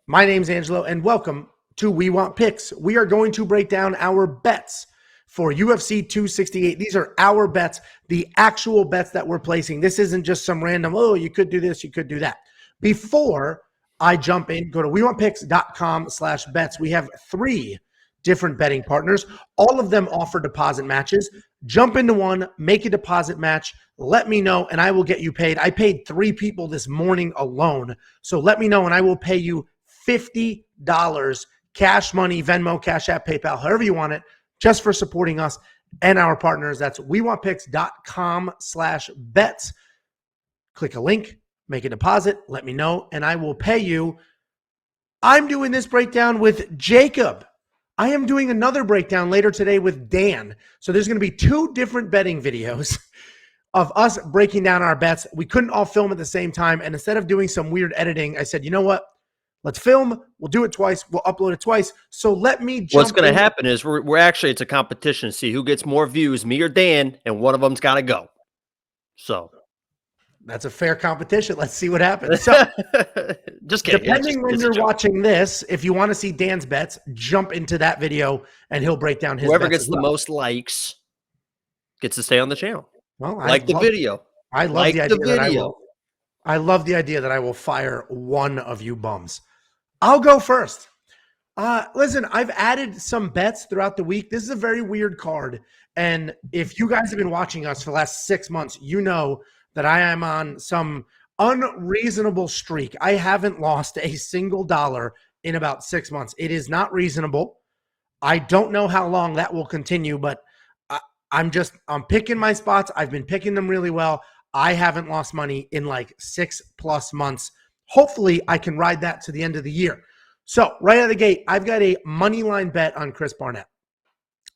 My name's Angelo, and welcome to We Want Picks. We are going to break down our bets for UFC 268. These are our bets, the actual bets that we're placing. This isn't just some random, oh, you could do this, you could do that. Before I jump in, go to wewantpicks.com/bets. We have 3 different betting partners. All of them offer deposit matches. Jump into one, make a deposit match, let me know, and I will get you paid. I paid 3 people this morning alone, so let me know, and I will pay you $50 cash money, Venmo, Cash App, PayPal, however you want it, just for supporting us and our partners. That's wewantpicks.com/bets. Click a link, make a deposit, let me know, and I will pay you. I'm doing this breakdown with Jacob. I am doing another breakdown later today with Dan. So there's going to be 2 different betting videos of us breaking down our bets. We couldn't all film at the same time, and instead of doing some weird editing, I said, you know what? Let's film. We'll do it twice. We'll upload it twice. So let me jump. What's going to happen is we're actually, it's a competition to see who gets more views, me or Dan, and one of them's got to go. So that's a fair competition. Let's see what happens. So just kidding. Depending when you're watching this, if you want to see Dan's bets, jump into that video and he'll break down his Whoever bets gets the most likes gets to stay on the channel. Well, like the video. I love the idea that I love the idea that I will fire one of you bums. I'll go first. Listen, I've added some bets throughout the week. This is a very weird card. And if you guys have been watching us for the last 6 months, you know that I am on some unreasonable streak. I haven't lost a single dollar in about 6 months. It is not reasonable. I don't know how long that will continue, but I'm picking my spots. I've been picking them really well. I haven't lost money in like 6+ months. Hopefully, I can ride that to the end of the year. So, right out of the gate, I've got a money line bet on Chris Barnett.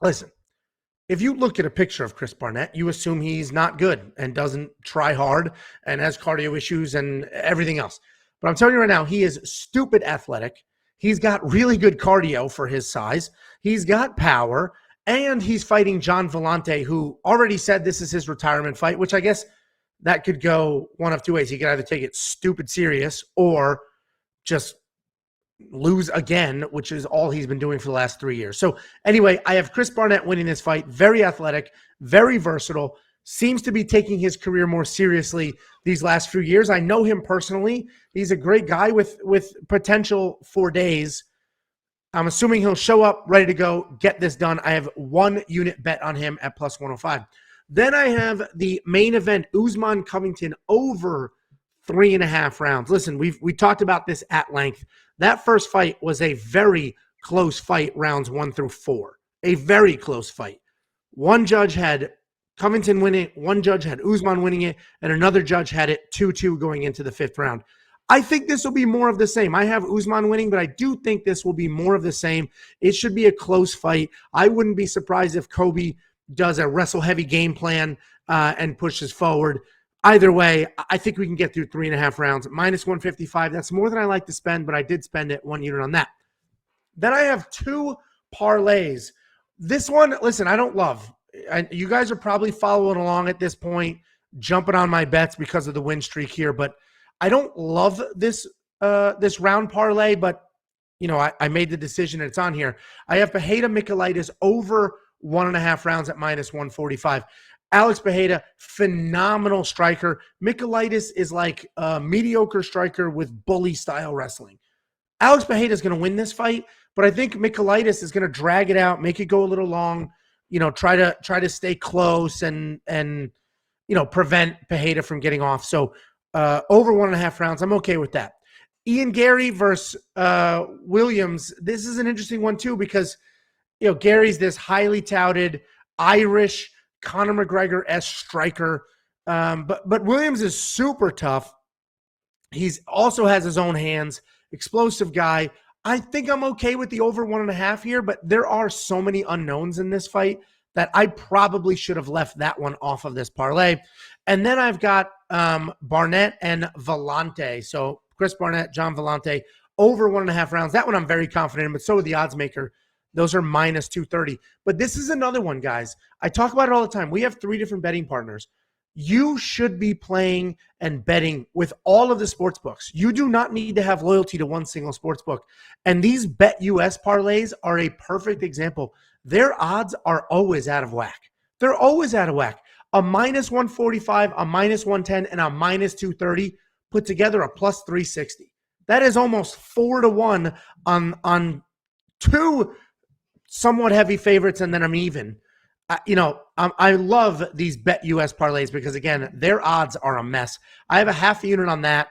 Listen, if you look at a picture of Chris Barnett, you assume he's not good and doesn't try hard and has cardio issues and everything else. But I'm telling you right now, he is stupid athletic. He's got really good cardio for his size. He's got power, and he's fighting John Vellante, who already said this is his retirement fight, which I guess that could go one of 2 ways. He could either take it stupid serious or just lose again, which is all he's been doing for the last 3 years. So anyway, I have Chris Barnett winning this fight. Very athletic, very versatile, seems to be taking his career more seriously these last few years. I know him personally. He's a great guy with potential for days. I'm assuming he'll show up ready to go, get this done. I have 1 unit bet on him at +105. Then I have the main event, Usman Covington, over 3.5 rounds. Listen, we talked about this at length. That first fight was a very close fight, rounds 1 through 4. A very close fight. One judge had Covington winning, one judge had Usman winning it, and another judge had it 2-2 going into the 5th round. I think this will be more of the same. I have Usman winning, but I do think this will be more of the same. It should be a close fight. I wouldn't be surprised if Kobe does a wrestle-heavy game plan and pushes forward. Either way, I think we can get through 3.5 rounds. -155, that's more than I like to spend, but I did spend it 1 unit on that. Then I have 2 parlays. This one, listen, I don't love. You guys are probably following along at this point, jumping on my bets because of the win streak here, but I don't love this this round parlay, but you know, I made the decision and it's on here. I have Baghdasaryan Michailidis over 1.5 rounds at -145. Alex Baghdasaryan, phenomenal striker. Michailidis is like a mediocre striker with bully-style wrestling. Alex Baghdasaryan is going to win this fight, but I think Michailidis is going to drag it out, make it go a little long, you know, try to stay close and you know, prevent Baghdasaryan from getting off. So over 1.5 rounds, I'm okay with that. Ian Gary versus Williams. This is an interesting one too because, you know, Gary's this highly touted Irish Conor McGregor-esque striker, but Williams is super tough. He's also has his own hands, explosive guy. I think I'm okay with the over 1.5 here, but there are so many unknowns in this fight that I probably should have left that one off of this parlay. And then I've got Barnett and Vellante. So Chris Barnett, John Vellante, over 1.5 rounds. That one I'm very confident in, but so are the odds maker. Those are -230. But this is another one, guys. I talk about it all the time. We have 3 different betting partners. You should be playing and betting with all of the sports books. You do not need to have loyalty to one single sports book. And these Bet US parlays are a perfect example. Their odds are always out of whack. They're always out of whack. A minus 145, a minus 110, and a minus 230 put together a plus 360. That is almost 4-1 on two somewhat heavy favorites, and then I'm even. I love these Bet US parlays because, again, their odds are a mess. I have a half a unit on that,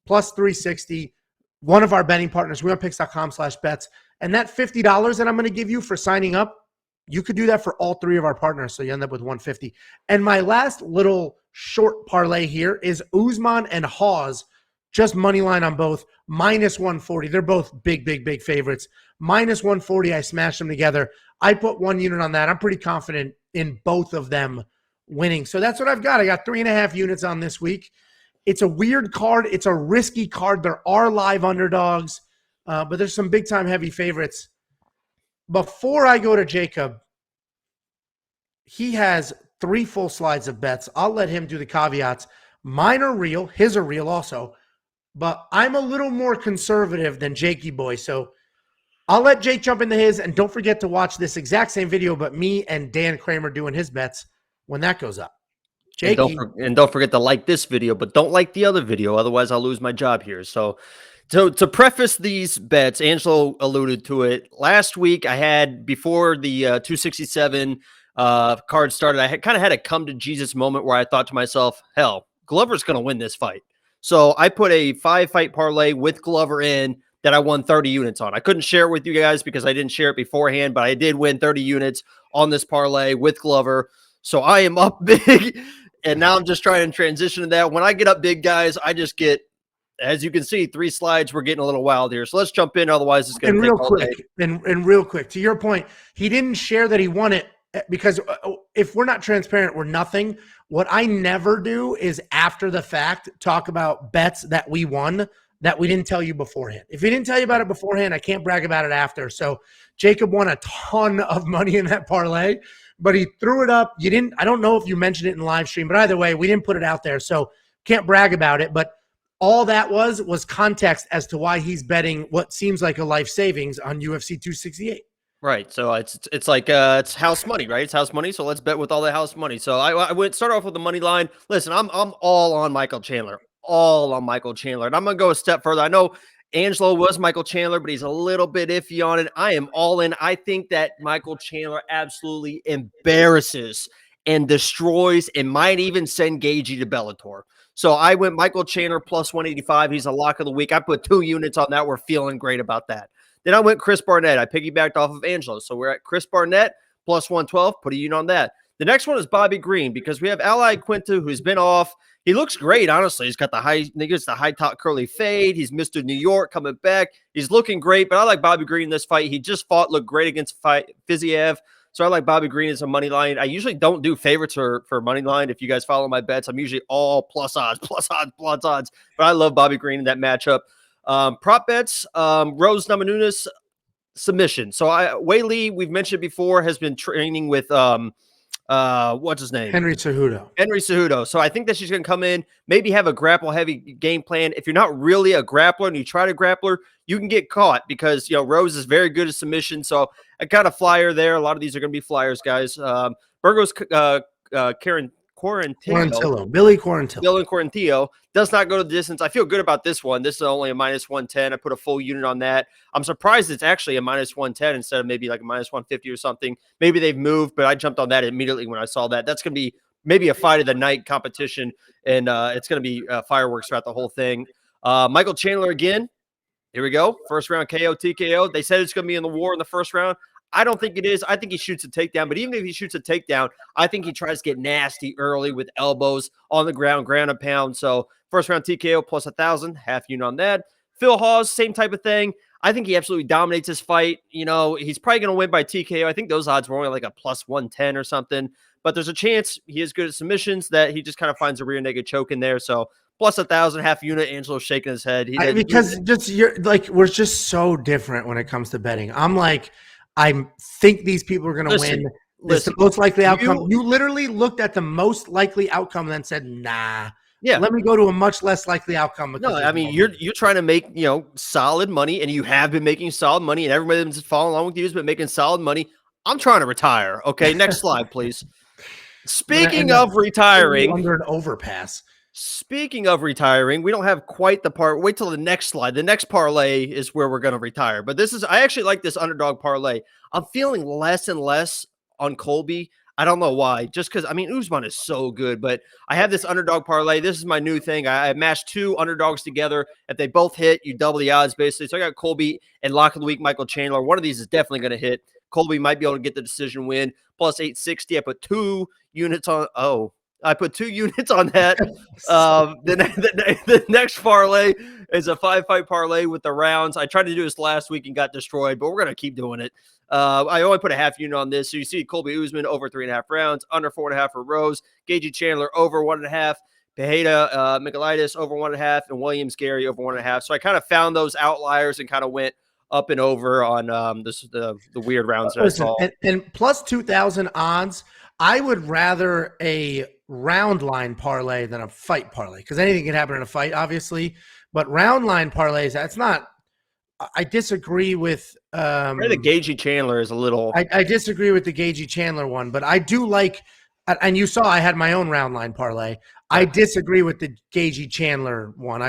plus 360. One of our betting partners, wewantpicks.com/bets. And that $50 that I'm going to give you for signing up, you could do that for all three of our partners, so you end up with $150. And my last little short parlay here is Usman and Hawes, just money line on both, minus 140. They're both big, big, big favorites. Minus 140, I smashed them together. I put 1 unit on that. I'm pretty confident in both of them winning. So that's what I've got. I got 3.5 units on this week. It's a weird card. It's a risky card. There are live underdogs, but there's some big-time heavy favorites. Before I go to Jacob, he has 3 full slides of bets. I'll let him do the caveats. Mine are real. His are real also. But I'm a little more conservative than Jakey Boy, so I'll let Jake jump into his, and don't forget to watch this exact same video, but me and Dan Kramer doing his bets when that goes up. Jakey. And don't forget to like this video, but don't like the other video, otherwise I'll lose my job here. So to preface these bets, Angelo alluded to it. Last week I had, before the 267 card started, I kind of had a come to Jesus moment where I thought to myself, hell, Glover's going to win this fight. So I put a 5-fight parlay with Glover in that I won 30 units on. I couldn't share it with you guys because I didn't share it beforehand, but I did win 30 units on this parlay with Glover. So I am up big, and now I'm just trying to transition to that. When I get up big, guys, I just get, as you can see, 3 slides. We're getting a little wild here. So let's jump in. Otherwise, it's going to take all day. And real quick, to your point, he didn't share that he won it because if we're not transparent, we're nothing. What I never do is, after the fact, talk about bets that we won that we didn't tell you beforehand. If he didn't tell you about it beforehand, I can't brag about it after. So Jacob won a ton of money in that parlay, but he threw it up. I don't know if you mentioned it in live stream, but either way, we didn't put it out there. So can't brag about it. But all that was context as to why he's betting what seems like a life savings on UFC 268. Right. So it's like it's house money, right? It's house money. So let's bet with all the house money. So I went start off with the money line. Listen, I'm all on Michael Chandler. All on Michael Chandler. And I'm going to go a step further. I know Angelo was Michael Chandler, but he's a little bit iffy on it. I am all in. I think that Michael Chandler absolutely embarrasses and destroys and might even send Gagey to Bellator. So I went Michael Chandler plus 185. He's a lock of the week. I put 2 units on that. We're feeling great about that. Then I went Chris Barnett. I piggybacked off of Angelo. So we're at Chris Barnett plus 112. Put a unit on that. The next one is Bobby Green, because we have Ally Quinta, who's been off. He looks great, honestly. He's got the high top curly fade. He's Mr. New York coming back. He's looking great, but I like Bobby Green in this fight. He just looked great against Fiziev. So I like Bobby Green as a money line. I usually don't do favorites for money line. If you guys follow my bets, I'm usually all plus odds. But I love Bobby Green in that matchup. Prop bets, Rose Namajunas submission. So Weili, we've mentioned before, has been training with what's his name? Henry Cejudo. So I think that she's going to come in, maybe have a grapple heavy game plan. If you're not really a grappler and you try to grappler, you can get caught because, Rose is very good at submission. So I got a flyer there. A lot of these are going to be flyers, guys. Burgos, Billy Quarantillo does not go to the distance. I feel good about this one. This is only a minus 110. I put a full unit on that. I'm surprised it's actually a minus 110 instead of maybe like a minus 150 or something. Maybe they've moved, but I jumped on that immediately when I saw that. That's going to be maybe a fight of the night competition, and it's going to be fireworks throughout the whole thing. Michael Chandler again. Here we go. First round KO, TKO. They said it's going to be in the war in the first round. I don't think it is. I think he shoots a takedown. But even if he shoots a takedown, I think he tries to get nasty early with elbows on the ground and pound. So first round TKO plus 1,000, half unit on that. Phil Hawes, same type of thing. I think he absolutely dominates this fight. He's probably going to win by TKO. I think those odds were only like a plus 110 or something. But there's a chance he is good at submissions that he just kind of finds a rear naked choke in there. So plus 1,000, half unit. Angelo's shaking his head. We're just so different when it comes to betting. I think these people are going to win. It's the most likely outcome. You literally looked at the most likely outcome and then said, nah. Yeah. Let me go to a much less likely outcome. No, I mean, you're trying to make, solid money, and you have been making solid money, and everybody that's following along with you has been making solid money. I'm trying to retire. Okay, next slide, please. Speaking of retiring, under an overpass. Speaking of retiring, we don't have quite the part. Wait till the next slide. The next parlay is where we're going to retire. But I actually like this underdog parlay. I'm feeling less and less on Colby. I don't know why. Just because, Usman is so good. But I have this underdog parlay. This is my new thing. I mashed 2 underdogs together. If they both hit, you double the odds, basically. So I got Colby and lock of the week, Michael Chandler. One of these is definitely going to hit. Colby might be able to get the decision win. Plus 860. I put 2 units on. I put 2 units on that. The next parlay is a 5-fight parlay with the rounds. I tried to do this last week and got destroyed, but we're going to keep doing it. I only put a half unit on this. So you see Colby Usman over 3.5 rounds, under 4.5 for Rose, Gagey Chandler over 1.5, Pereira Michaelitis over 1.5, and Williams Gary over 1.5. So I kind of found those outliers and kind of went up and over on the weird rounds that I saw. And plus 2,000 odds, I would rather a round line parlay than a fight parlay, because anything can happen in a fight, obviously. But round line parlays, that's not. I disagree with the Gagey Chandler is a little. I disagree with the Gagey Chandler one, but I do like. And you saw I had my own round line parlay. I disagree with the Gagey Chandler one.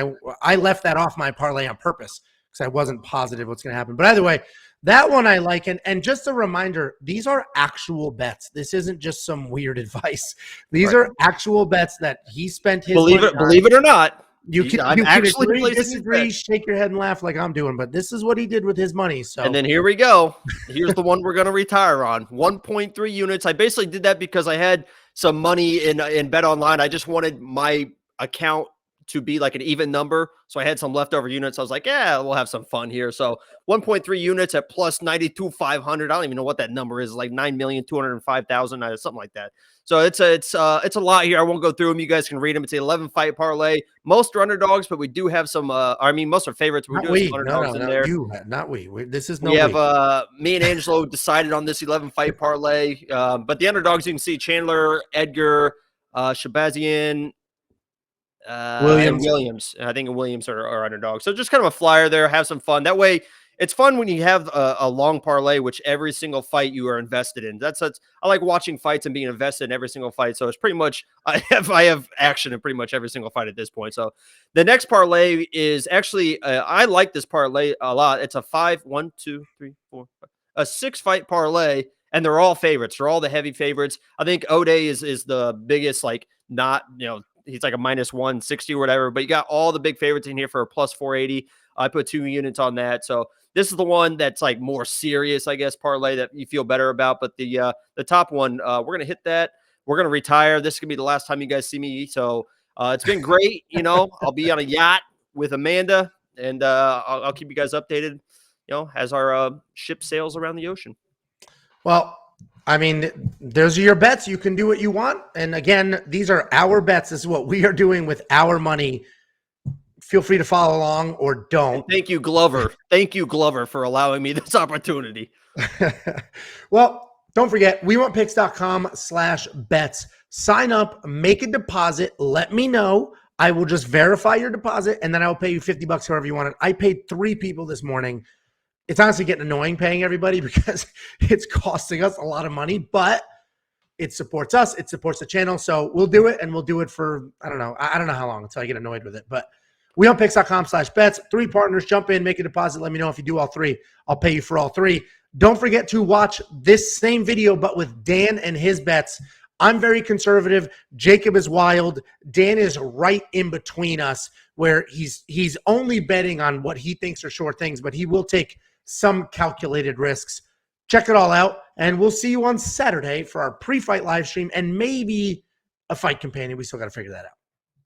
I left that off my parlay on purpose because I wasn't positive what's going to happen. But either way, that one I like. And just a reminder, these are actual bets. This isn't just some weird advice. These are actual bets that he spent his believe it or not. You can agree, disagree, shake your head and laugh like I'm doing, but this is what he did with his money. So, and then here we go. Here's the one we're going to retire on. 1.3 units. I basically did that because I had some money in Bet Online. I just wanted my account to be like an even number. So I had some leftover units. I was like, yeah, we'll have some fun here. So 1.3 units at plus 92,500. I don't even know what that number is, like 9,205,000, something like that. So it's a lot here. I won't go through them. You guys can read them. It's an 11-fight parlay. Most are underdogs, but we do have some. Most are favorites. We do have some underdogs in there. Not we. This is we have me and Angelo decided on this 11-fight parlay. But the underdogs, you can see Chandler, Edgar, Shabazian, Williams. I think Williams are underdogs. So just kind of a flyer there. Have some fun. That way, it's fun when you have a long parlay, which every single fight you are invested in. I like watching fights and being invested in every single fight. So it's pretty much I have action in pretty much every single fight at this point. So the next parlay is actually I like this parlay a lot. It's a 6-fight parlay, and they're all favorites. They're all the heavy favorites. I think Ode is the biggest, like not he's like a minus 160 or whatever. But you got all the big favorites in here for a plus 480. I put 2 units on that. So this is the one that's like more serious, I guess, parlay that you feel better about. But the top one, we're going to hit that. We're going to retire. This is going to be the last time you guys see me. So it's been great. I'll be on a yacht with Amanda, and I'll keep you guys updated, as our ship sails around the ocean. Well, those are your bets. You can do what you want. And again, these are our bets. This is what we are doing with our money. Feel free to follow along or don't. And thank you, Glover. Thank you, Glover, for allowing me this opportunity. Well, don't forget, wewantpicks.com/bets. Sign up, make a deposit. Let me know. I will just verify your deposit, and then I will pay you $50 however you want it. I paid 3 people this morning. It's honestly getting annoying paying everybody because it's costing us a lot of money, but it supports us. It supports the channel. So we'll do it, and we'll do it for, I don't know how long until I get annoyed with it. But wewantpicks.com/bets. 3 partners, jump in, make a deposit. Let me know if you do all 3. I'll pay you for all 3. Don't forget to watch this same video, but with Dan and his bets. I'm very conservative. Jacob is wild. Dan is right in between us, where he's only betting on what he thinks are sure things, but he will take some calculated risks. Check it all out, and we'll see you on Saturday for our pre-fight live stream and maybe a fight companion. We still got to figure that out.